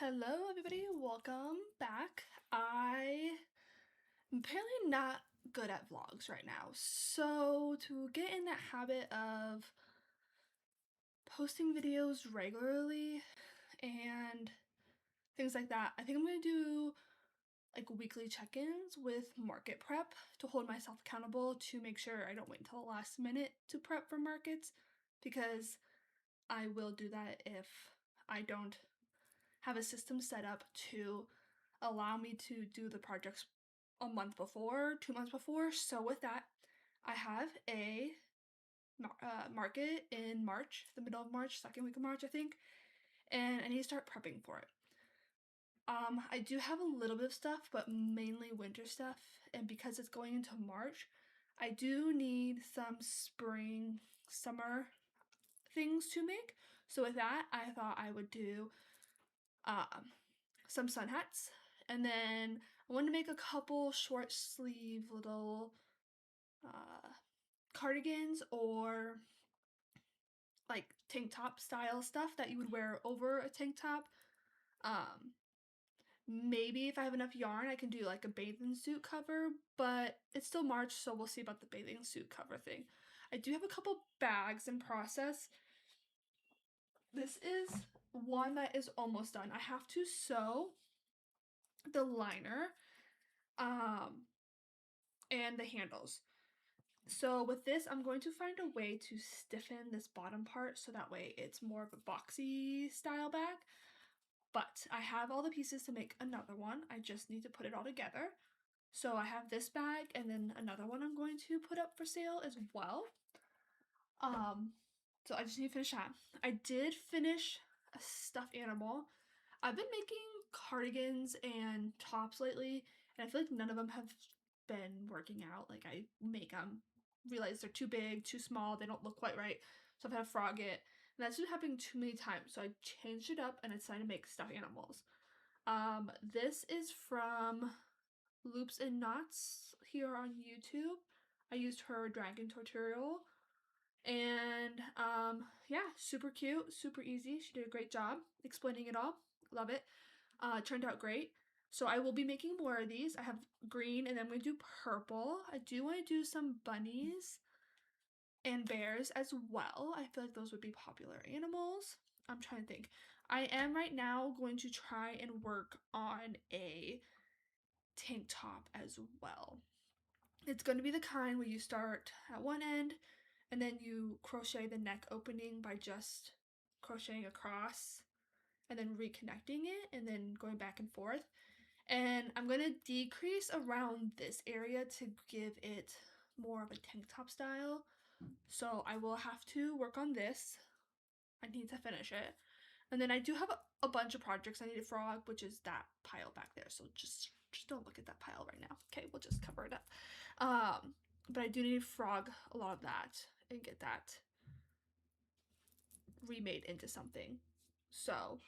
Hello everybody, welcome back. I am apparently not good at vlogs right now, so to get in that habit of posting videos regularly and things like that, I think I'm going to do like weekly check-ins with market prep to hold myself accountable to make sure I don't wait until the last minute to prep for markets, because I will do that if I don't have a system set up to allow me to do the projects a month before, 2 months before. So with that, I have a market in March, the middle of March, second week of March, I think, and I need to start prepping for it. I do have a little bit of stuff, but mainly winter stuff, and because it's going into March, I do need some spring, summer things to make. So with that, I thought I would do some sun hats, and then I wanted to make a couple short sleeve little cardigans or like tank top style stuff that you would wear over a tank top. Maybe if I have enough yarn I can do like a bathing suit cover, but it's still March, so we'll see about the bathing suit cover thing. I do have a couple bags in process. This is one that is almost done. I have to sew the liner and the handles. So with this, I'm going to find a way to stiffen this bottom part so that way it's more of a boxy style bag. But I have all the pieces to make another one. I just need to put it all together. So I have this bag and then another one I'm going to put up for sale as well. So I just need to finish that. I did finish a stuffed animal. I've been making cardigans and tops lately, and I feel like none of them have been working out. Like I make them, realize they're too big, too small, they don't look quite right, so I've had to frog it, and that's just happening too many times, so I changed it up and I decided to make stuffed animals. This is from Loops and Knots here on YouTube. I used her dragon tutorial, and yeah, super cute, super easy. She did a great job explaining it all. Love it. Turned out great. So I will be making more of these. I have green and then I'm going to do purple. I do want to do some bunnies and bears as well. I feel like those would be popular animals. I'm trying to think. I am right now going to try and work on a tank top as well. It's going to be the kind where you start at one end and then you crochet the neck opening by just crocheting across and then reconnecting it and then going back and forth. And I'm going to decrease around this area to give it more of a tank top style. So I will have to work on this. I need to finish it. And then I do have a bunch of projects I need to frog, which is that pile back there. So just don't look at that pile right now. Okay, we'll just cover it up. But I do need to frog a lot of that and get that remade into something. So,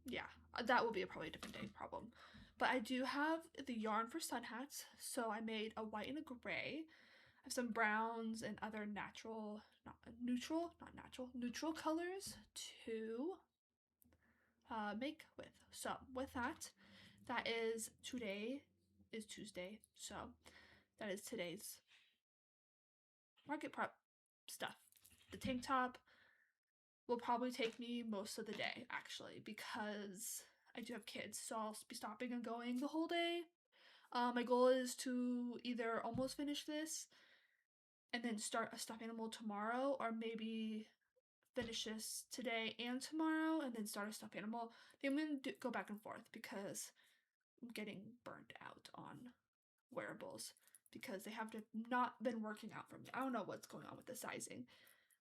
yeah, that will be probably a different day problem. But I do have the yarn for sun hats, so I made a white and a gray. I have some browns and other neutral colors to make with. So with that, today is Tuesday, so that is today's market prep stuff. The tank top will probably take me most of the day, actually, because I do have kids, so I'll be stopping and going the whole day. My goal is to either almost finish this and then start a stuffed animal tomorrow, or maybe finish this today and tomorrow and then start a stuffed animal. I'm going to go back and forth because I'm getting burnt out on wearables because they have not been working out for me. I don't know what's going on with the sizing,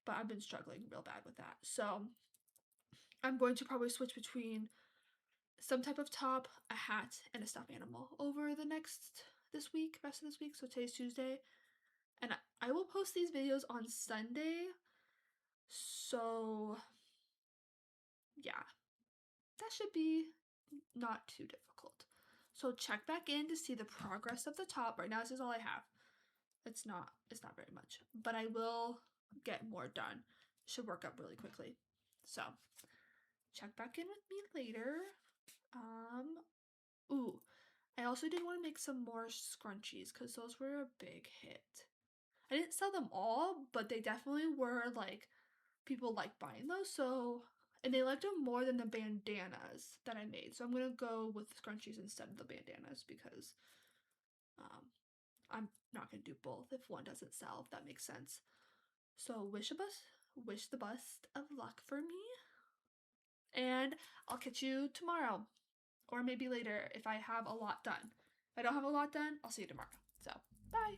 but I've been struggling real bad with that. So I'm going to probably switch between some type of top, a hat, and a stuffed animal over the rest of this week. So today's Tuesday, and I will post these videos on Sunday. So yeah, that should be not too difficult. So check back in to see the progress of the top. Right now this is all I have. It's not very much, but I will get more done. Should work up really quickly. So check back in with me later. Ooh, I also did want to make some more scrunchies because those were a big hit. I didn't sell them all, but they definitely were like, people liked buying those, so, and they liked them more than the bandanas that I made. So I'm gonna go with scrunchies instead of the bandanas because I'm not gonna do both if one doesn't sell, if that makes sense. So wish the best of luck for me, and I'll catch you tomorrow, or maybe later if I have a lot done. If I don't have a lot done, I'll see you tomorrow. So bye.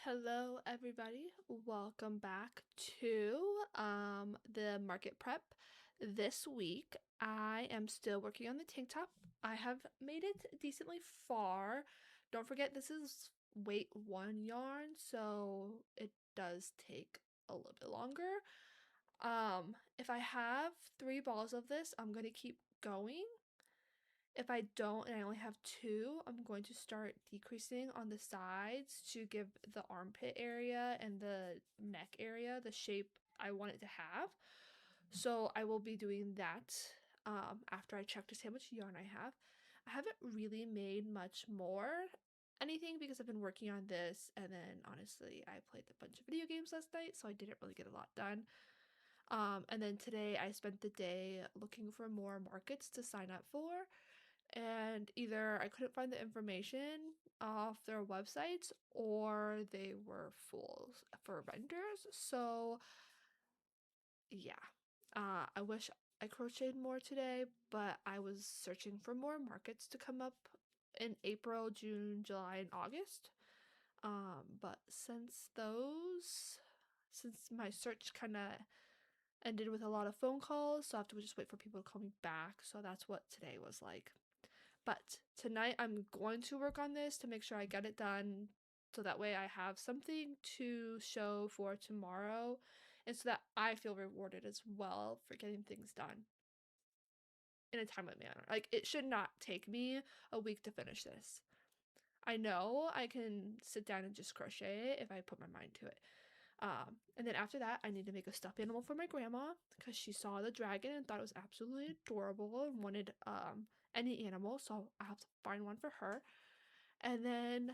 Hello everybody, welcome back to the market prep. This week I am still working on the tank top. I have made it decently far. Don't forget this is weight 1 yarn, so it does take a little bit longer. If I have 3 balls of this, I'm going to keep going. If I don't and I only have 2, I'm going to start decreasing on the sides to give the armpit area and the neck area the shape I want it to have. So I will be doing that after I check to see how much yarn I have. I haven't really made much more anything because I've been working on this, and then honestly I played a bunch of video games last night, so I didn't really get a lot done. And then today I spent the day looking for more markets to sign up for, and either I couldn't find the information off their websites or they were full for vendors. So yeah, I wish I crocheted more today, but I was searching for more markets to come up in April, June, July, and August. But since my search kind of ended with a lot of phone calls, so I have to just wait for people to call me back. So that's what today was like. But tonight I'm going to work on this to make sure I get it done, so that way I have something to show for tomorrow, and so that I feel rewarded as well for getting things done in a timely manner. Like, it should not take me a week to finish this. I know I can sit down and just crochet if I put my mind to it. And then after that, I need to make a stuffed animal for my grandma because she saw the dragon and thought it was absolutely adorable and wanted any animal, so I have to find one for her. And then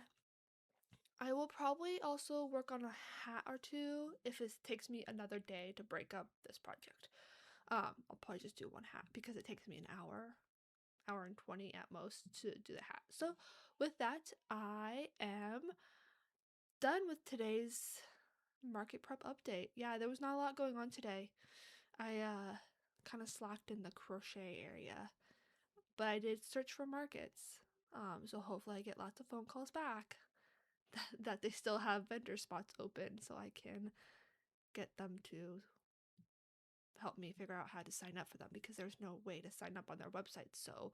I will probably also work on a hat or two if it takes me another day to break up this project. I'll probably just do one hat because it takes me an hour and 20 at most to do the hat. So with that, I am done with today's market prep update. Yeah, there was not a lot going on today. I kind of slacked in the crochet area, but I did search for markets. So hopefully I get lots of phone calls back that they still have vendor spots open, so I can get them to help me figure out how to sign up for them, because there's no way to sign up on their website. So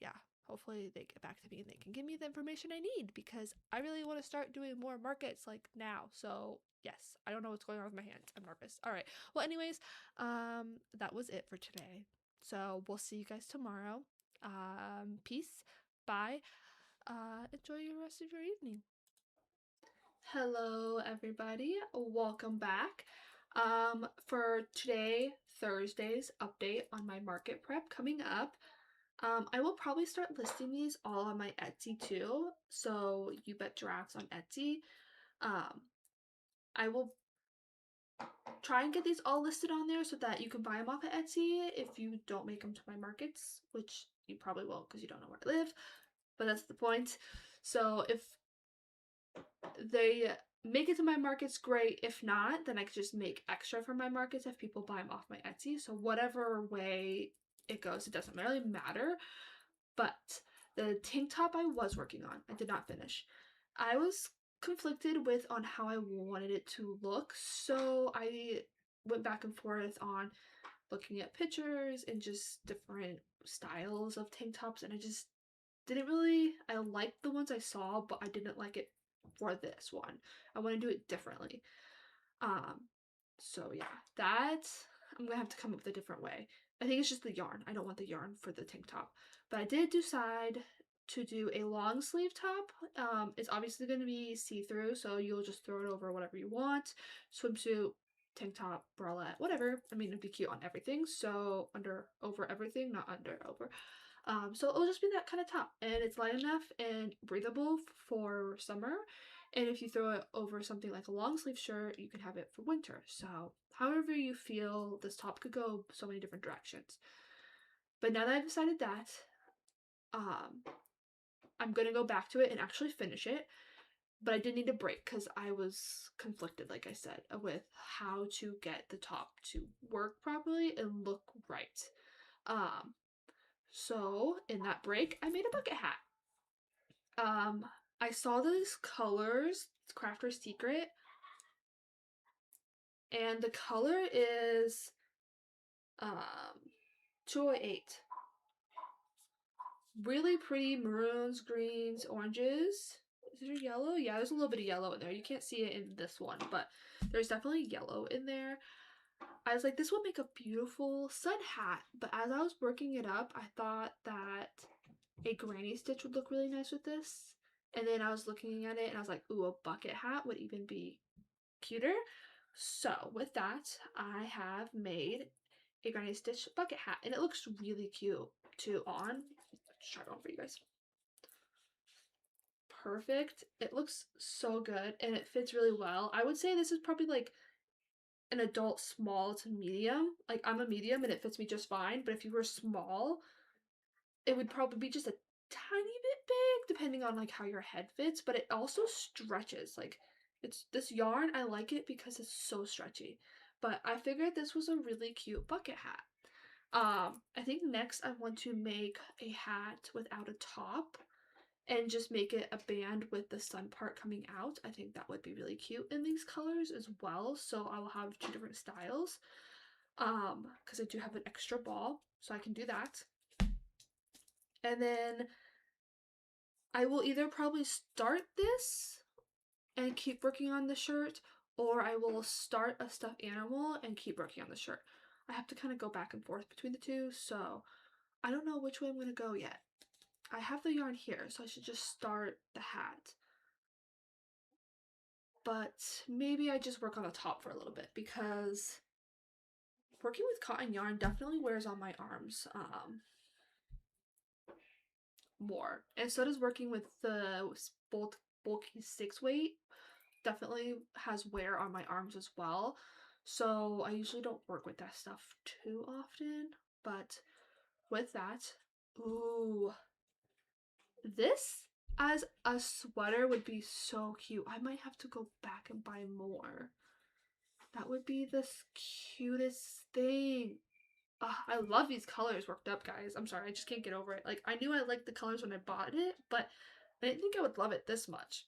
yeah, hopefully they get back to me and they can give me the information I need, because I really want to start doing more markets like now. So yes, I don't know what's going on with my hands. I'm nervous. All right. Well, anyways, that was it for today. So we'll see you guys tomorrow. Peace. Bye. Enjoy the rest of your evening. Hello, everybody. Welcome back. For today, Thursday's update on my market prep coming up. I will probably start listing these all on my Etsy too. So You Bet Giraffes on Etsy. I will try and get these all listed on there so that you can buy them off of Etsy if you don't make them to my markets, which you probably won't because you don't know where I live, but that's the point. So if they make it to my markets, great. If not, then I could just make extra for my markets if people buy them off my Etsy. So whatever way it goes, it doesn't really matter. But the tank top I was working on, I did not finish. I was conflicted with on how I wanted it to look, so I went back and forth on looking at pictures and just different styles of tank tops, and I just didn't really, I liked the ones I saw, but I didn't like it for this one. I want to do it differently. So yeah, that I'm gonna have to come up with a different way. I think it's just the yarn. I don't want the yarn for the tank top. But I did decide to do a long sleeve top. It's obviously going to be see-through, so you'll just throw it over whatever you want. Swimsuit, tank top, bralette, whatever. I mean, it'd be cute on everything. So over everything, not under, over. So it'll just be that kind of top, and it's light enough and breathable for summer. And if you throw it over something like a long sleeve shirt, you can have it for winter. So however you feel, this top could go so many different directions. But now that I've decided that, I'm gonna go back to it and actually finish it. But I did need a break because I was conflicted, like I said, with how to get the top to work properly and look right. So in that break, I made a bucket hat. I saw these colors, it's Crafter's Secret, and the color is 208. Really pretty maroons, greens, oranges. Is there yellow? Yeah, there's a little bit of yellow in there. You can't see it in this one, but there's definitely yellow in there. I was like, this would make a beautiful sun hat, but as I was working it up, I thought that a granny stitch would look really nice with this. And then I was looking at it and I was like, ooh, a bucket hat would even be cuter. So with that, I have made a granny stitch bucket hat, and it looks really cute too on. Let's try it on for you guys. Perfect. It looks so good and it fits really well. I would say this is probably like an adult small to medium. Like I'm a medium and it fits me just fine, but if you were small, it would probably be just a tiny bit big depending on like how your head fits, but it also stretches. Like it's this yarn, I like it because it's so stretchy. But I figured this was a really cute bucket hat. I think next I want to make a hat without a top and just make it a band with the sun part coming out. I think that would be really cute in these colors as well. So I will have two different styles because I do have an extra ball, so I can do that. And then I will either probably start this and keep working on the shirt, or I will start a stuffed animal and keep working on the shirt. I have to kind of go back and forth between the two, so I don't know which way I'm going to go yet. I have the yarn here, so I should just start the hat. But maybe I just work on the top for a little bit because working with cotton yarn definitely wears on my arms more. And so does working with the bulky 6-weight. Definitely has wear on my arms as well. So I usually don't work with that stuff too often. But with that, ooh, this as a sweater would be so cute. I might have to go back and buy more. That would be the cutest thing. I love these colors worked up, guys. I'm sorry, I just can't get over it. Like, I knew I liked the colors when I bought it, but I didn't think I would love it this much.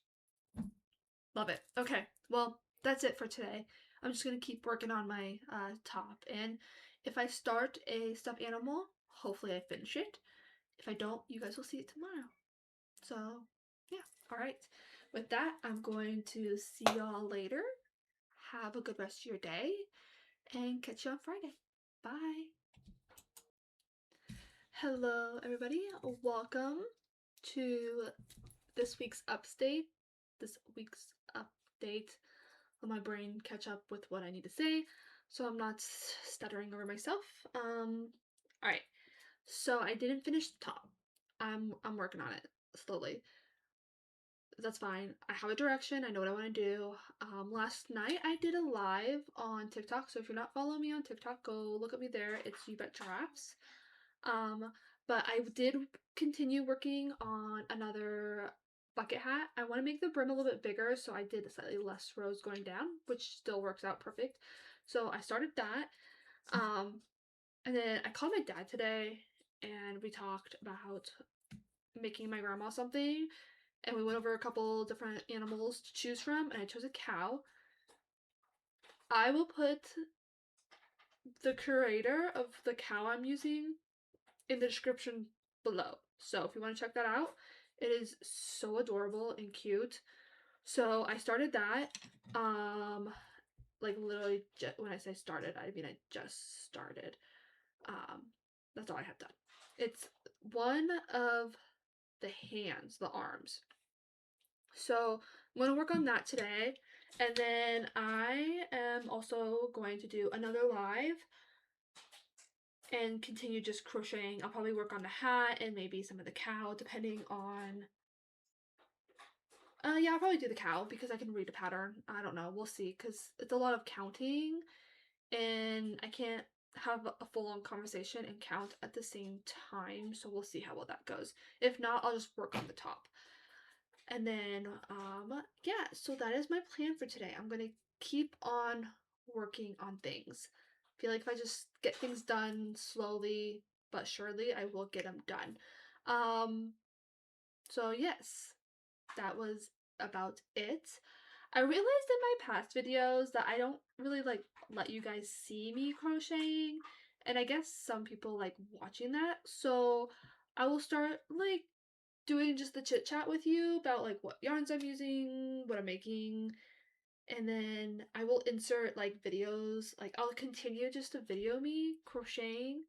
Love it. Okay, well, that's it for today. I'm just going to keep working on my top, and if I start a stuffed animal, hopefully I finish it. If I don't, you guys will see it tomorrow. So, yeah. All right. With that, I'm going to see y'all later. Have a good rest of your day, and catch you on Friday. Bye. Hello, everybody. Welcome to this week's update. Let my brain catch up with what I need to say, so I'm not stuttering over myself. Alright. So I didn't finish the top. I'm working on it slowly. That's fine. I have a direction. I know what I want to do. Last night I did a live on TikTok, so if you're not following me on TikTok, go look at me there. It's You Bet Giraffes. But I did continue working on another bucket hat. I want to make the brim a little bit bigger, so I did slightly less rows going down, which still works out perfect. So I started that. And then I called my dad today, and we talked about making my grandma something, and we went over a couple different animals to choose from, and I chose a cow. I will put the creator of the cow I'm using in the description below. So if you want to check that out, it is so adorable and cute. So I started that. Like literally when I say started, I mean I just started. That's all I have done. It's one of the hands, the arms. So I'm going to work on that today. And then I am also going to do another live and continue just crocheting. I'll probably work on the hat and maybe some of the cow, depending on... yeah, I'll probably do the cow because I can read a pattern. I don't know. We'll see, because it's a lot of counting and I can't have a full-on conversation and count at the same time, so we'll see how well that goes. If not, I'll just work on the top. And then, yeah, so that is my plan for today. I'm gonna keep on working on things. I feel like if I just get things done slowly but surely, I will get them done. So yes, that was about it. I realized in my past videos that I don't really like let you guys see me crocheting, and I guess some people like watching that, so I will start like doing just the chit chat with you about like what yarns I'm using, what I'm making, and then I will insert like videos, like I'll continue just to video me crocheting,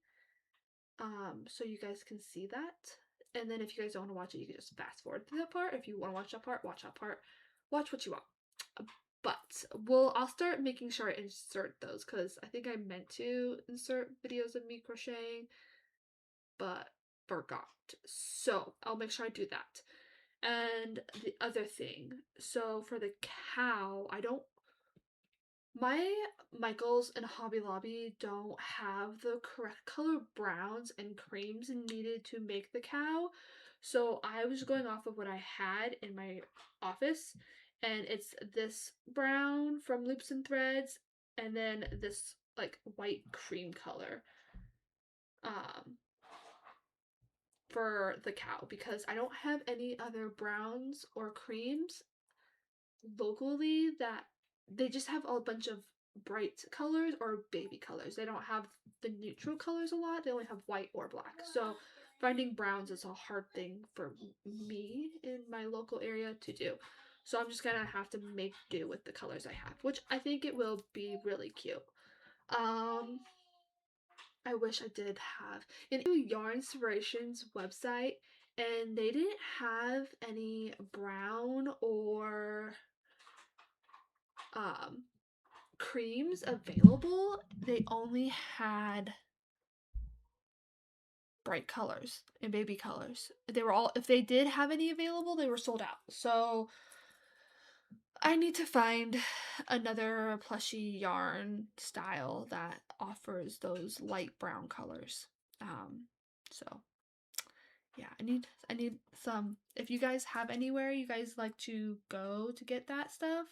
so you guys can see that. And then if you guys don't want to watch it, you can just fast forward to that part. If you want to watch that part, watch that part. Watch what you want. But I'll start making sure I insert those, because I think I meant to insert videos of me crocheting, but forgot. So I'll make sure I do that. And the other thing, so for the cow, my Michaels and Hobby Lobby don't have the correct color browns and creams needed to make the cow. So I was going off of what I had in my office, and it's this brown from Loops and Threads, and then this like white cream color for the cow, because I don't have any other browns or creams locally. That they just have a bunch of bright colors or baby colors. They don't have the neutral colors a lot. They only have white or black. So finding browns is a hard thing for me in my local area to do. So I'm just gonna have to make do with the colors I have, which I think it will be really cute. I wish I did have an Yarnspirations website, and they didn't have any brown or creams available. They only had bright colors and baby colors. They were all, if they did have any available, they were sold out. So I need to find another plushy yarn style that offers those light brown colors. So yeah, I need some. If you guys have anywhere you guys like to go to get that stuff,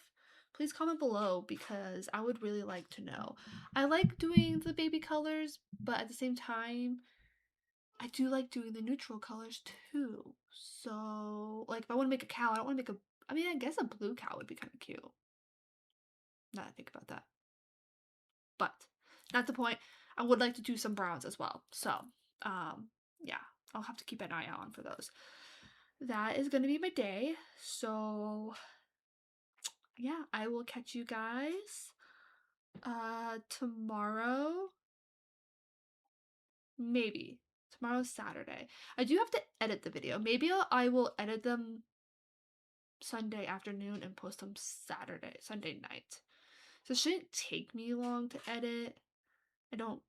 please comment below, because I would really like to know. I like doing the baby colors, but at the same time, I do like doing the neutral colors too. So, like, if I want to make a cow, I don't want to make a... I mean, I guess a blue cow would be kind of cute. Now that I think about that. But, not the point. I would like to do some browns as well. So, yeah. I'll have to keep an eye out for those. That is going to be my day. So, yeah, I will catch you guys tomorrow. Maybe. Tomorrow's Saturday. I do have to edit the video. Maybe I will edit them Sunday afternoon and post them Sunday night. So it shouldn't take me long to edit. I don't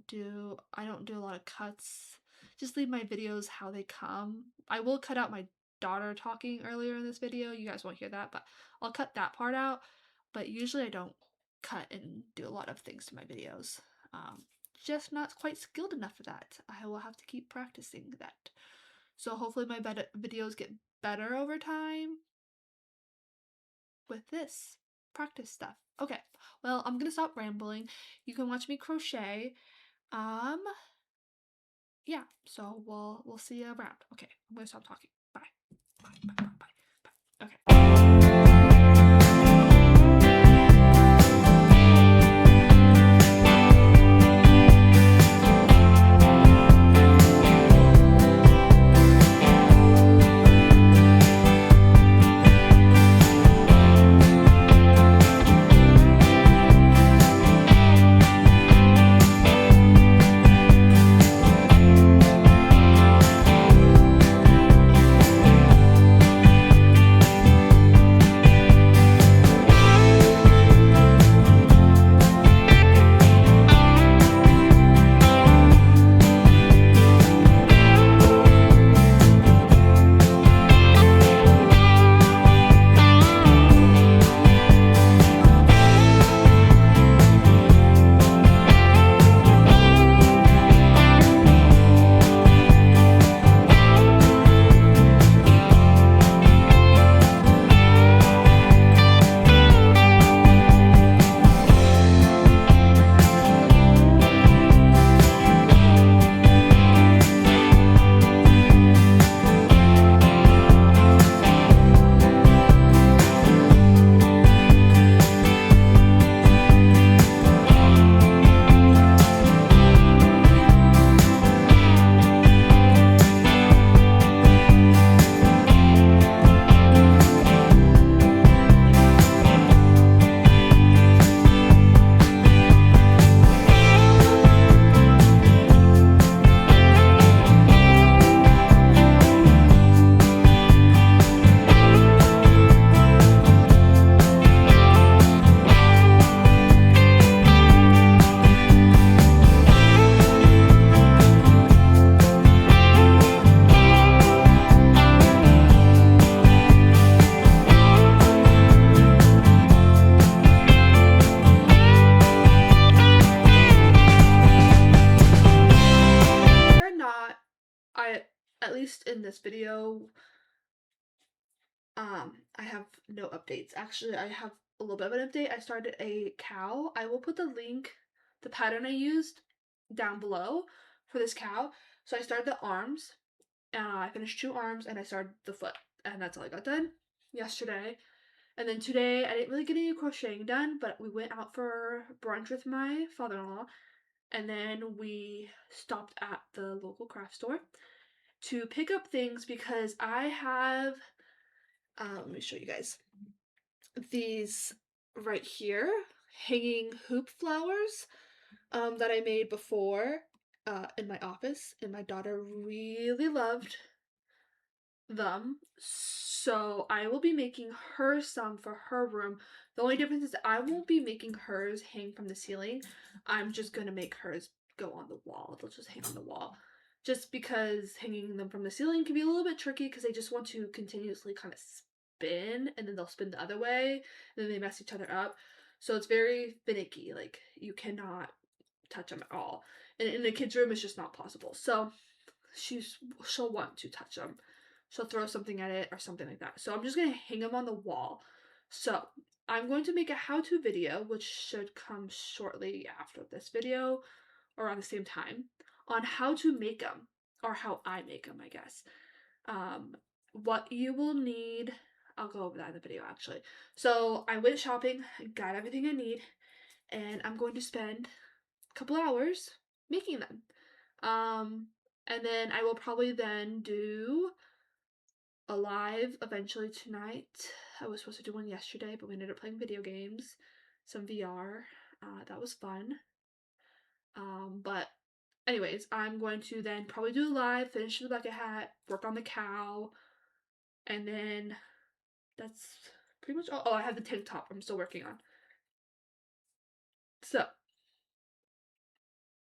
do a lot of cuts. Just leave my videos how they come. I will cut out my daughter talking earlier in this video. You guys won't hear that, but I'll cut that part out. But usually I don't cut and do a lot of things to my videos. Just not quite skilled enough for that. I will have to keep practicing that. So hopefully my videos get better over time with this practice stuff. Okay, well, I'm gonna stop rambling. You can watch me crochet. Yeah, so we'll see you around. Okay, I'm gonna stop talking. Bye. Bye, bye, bye, bye, bye. Okay. at least in this video, I have no updates. Actually, I have a little bit of an update. I started a cow. I will put the link, the pattern I used, down below for this cow. So I started the arms, I finished 2 arms, and I started the foot, and that's all I got done yesterday. And then today, I didn't really get any crocheting done, but we went out for brunch with my father-in-law, and then we stopped at the local craft store to pick up things because I have, let me show you guys, these right here, hanging hoop flowers that I made before in my office, and my daughter really loved them, so I will be making her some for her room. The only difference is I won't be making hers hang from the ceiling. I'm just gonna make hers go on the wall. They'll just hang on the wall. Just because hanging them from the ceiling can be a little bit tricky because they just want to continuously kind of spin, and then they'll spin the other way, and then they mess each other up. So it's very finicky. Like, you cannot touch them at all. And in the kids' room, it's just not possible. So she'll want to touch them. She'll throw something at it or something like that. So I'm just going to hang them on the wall. So I'm going to make a how-to video, which should come shortly after this video, around the same time, on how to make them, or how I make them, I guess. What you will need, I'll go over that in the video actually. So I went shopping, got everything I need, and I'm going to spend a couple hours making them. And then I will probably then do a live eventually tonight. I was supposed to do one yesterday, but we ended up playing video games, some VR. That was fun. But anyways, I'm going to then probably do a live, finish the bucket hat, work on the cow, and then that's pretty much all. Oh, I have the tank top I'm still working on. So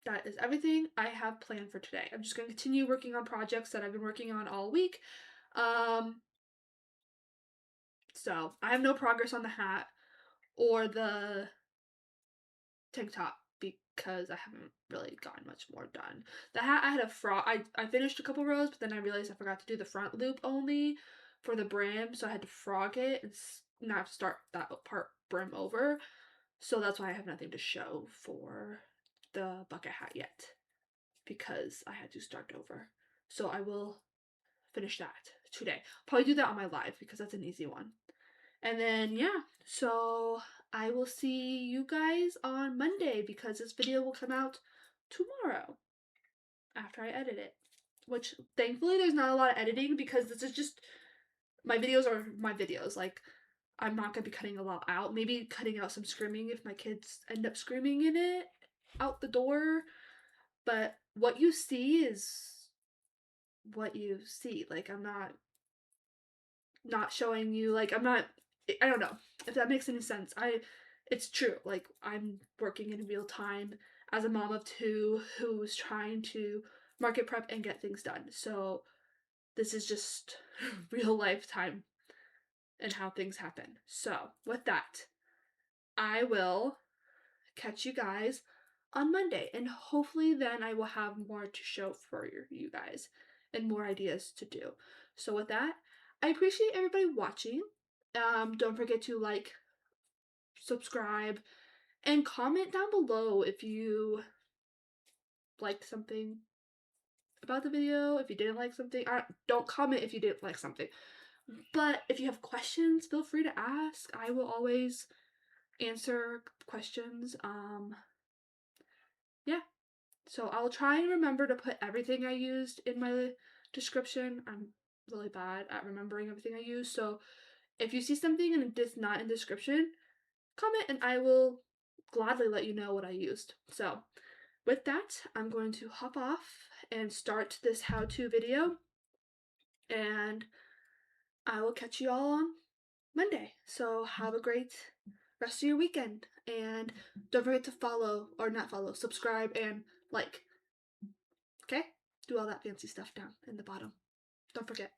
that is everything I have planned for today. I'm just going to continue working on projects that I've been working on all week. So I have no progress on the hat or the tank top because I haven't really gotten much more done. The hat, I had a frog. I finished a couple rows, but then I realized I forgot to do the front loop only for the brim, so I had to frog it and not start that part brim over. So that's why I have nothing to show for the bucket hat yet, because I had to start over. So I will finish that today. Probably do that on my live because that's an easy one. And then, yeah, so I will see you guys on Monday because this video will come out tomorrow after I edit it. Which, thankfully, there's not a lot of editing because this is just, my videos are my videos. Like, I'm not going to be cutting a lot out. Maybe cutting out some screaming if my kids end up screaming in it out the door. But what you see is what you see. Like, I'm not showing you, like, I don't know if that makes any sense. It's true. Like, I'm working in real time as a mom of 2 who's trying to market prep and get things done. So this is just real life time and how things happen. So with that, I will catch you guys on Monday, and hopefully then I will have more to show for you guys and more ideas to do. So with that, I appreciate everybody watching. Don't forget to like, subscribe, and comment down below if you liked something about the video, if you didn't like something. Don't comment if you didn't like something. But if you have questions, feel free to ask. I will always answer questions. Yeah. So I'll try and remember to put everything I used in my description. I'm really bad at remembering everything I use. So if you see something and it's not in the description, comment and I will gladly let you know what I used. So with that, I'm going to hop off and start this how-to video, and I will catch you all on Monday. So have a great rest of your weekend, and don't forget to follow, or not follow, subscribe and like. Okay? Do all that fancy stuff down in the bottom. Don't forget.